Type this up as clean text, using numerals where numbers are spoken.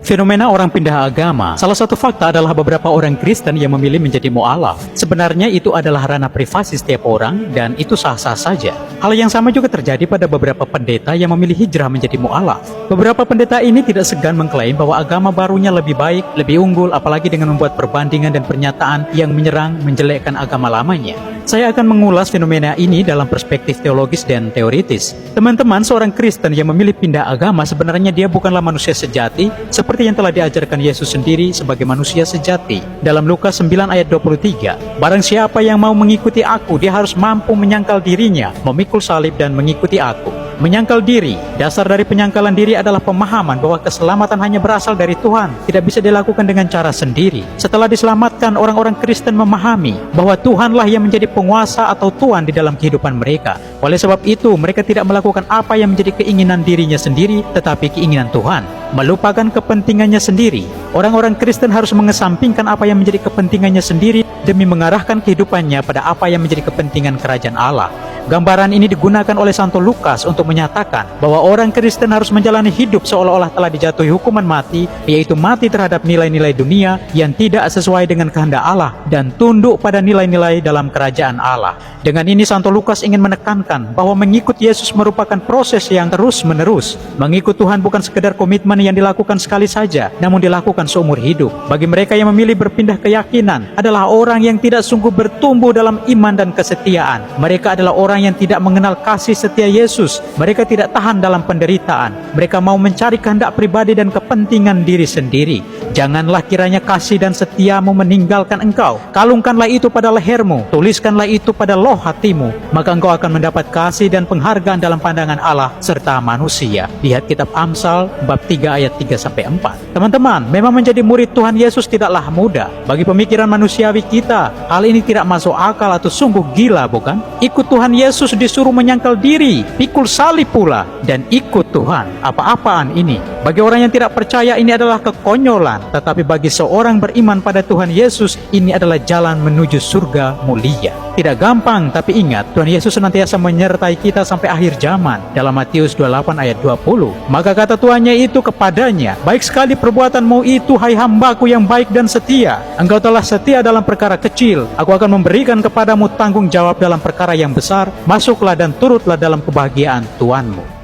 Fenomena orang pindah agama, salah satu fakta adalah beberapa orang Kristen yang memilih menjadi mu'alaf. Sebenarnya itu adalah ranah privasi setiap orang dan itu sah-sah saja. Hal yang sama juga terjadi pada beberapa pendeta yang memilih hijrah menjadi mu'alaf. Beberapa pendeta ini tidak segan mengklaim bahwa agama barunya lebih baik, lebih unggul, apalagi dengan membuat perbandingan dan pernyataan yang menyerang, menjelekkan agama lamanya. Saya akan mengulas fenomena ini dalam perspektif teologis dan teoritis. Teman-teman, seorang Kristen yang memilih pindah agama sebenarnya dia bukanlah manusia sejati seperti yang telah diajarkan Yesus sendiri sebagai manusia sejati. Dalam Lukas 9 ayat 23, barang siapa yang mau mengikuti aku, dia harus mampu menyangkal dirinya, memikul salib dan mengikuti aku. Menyangkal diri, dasar dari penyangkalan diri adalah pemahaman bahwa keselamatan hanya berasal dari Tuhan, tidak bisa dilakukan dengan cara sendiri. Setelah diselamatkan, orang-orang Kristen memahami bahwa Tuhanlah yang menjadi penguasa atau Tuhan di dalam kehidupan mereka. Oleh sebab itu, mereka tidak melakukan apa yang menjadi keinginan dirinya sendiri, tetapi keinginan Tuhan. Melupakan kepentingannya sendiri. Orang-orang Kristen harus mengesampingkan apa yang menjadi kepentingannya sendiri demi mengarahkan kehidupannya pada apa yang menjadi kepentingan kerajaan Allah. Gambaran ini digunakan oleh Santo Lukas untuk menyatakan bahwa orang Kristen harus menjalani hidup seolah-olah telah dijatuhi hukuman mati, yaitu mati terhadap nilai-nilai dunia yang tidak sesuai dengan kehendak Allah dan tunduk pada nilai-nilai dalam kerajaan Allah. Dengan ini Santo Lukas ingin menekankan bahwa mengikut Yesus merupakan proses yang terus-menerus. Mengikut Tuhan bukan sekedar komitmen yang dilakukan sekali saja, namun dilakukan seumur hidup. Bagi mereka yang memilih berpindah keyakinan adalah orang yang tidak sungguh bertumbuh dalam iman dan kesetiaan. Mereka adalah orang yang tidak mengenal kasih setia Yesus. Mereka tidak tahan dalam penderitaan. Mereka mau mencari kehendak pribadi dan kepentingan diri sendiri. Janganlah kiranya kasih dan setiamu meninggalkan engkau. Kalungkanlah itu pada lehermu, tuliskanlah itu pada loh hatimu, maka engkau akan mendapat kasih dan penghargaan dalam pandangan Allah serta manusia. Lihat kitab Amsal bab 3 ayat 3-4. Teman-teman, memang menjadi murid Tuhan Yesus tidaklah mudah. Bagi pemikiran manusiawi kita, hal ini tidak masuk akal atau sungguh gila, bukan? Ikut Tuhan Yesus disuruh menyangkal diri, pikul salib pula, dan ikut Tuhan. Apa-apaan ini? Bagi orang yang tidak percaya ini adalah kekonyolan, tetapi bagi seorang beriman pada Tuhan Yesus, ini adalah jalan menuju surga mulia. Tidak gampang, tapi ingat, Tuhan Yesus senantiasa menyertai kita sampai akhir zaman. Dalam Matius 28 ayat 20, maka kata tuannya itu kepadanya, baik sekali perbuatanmu itu, hai hambaku yang baik dan setia. Engkau telah setia dalam perkara kecil, aku akan memberikan kepadamu tanggung jawab dalam perkara yang besar. Masuklah dan turutlah dalam kebahagiaan Tuanmu.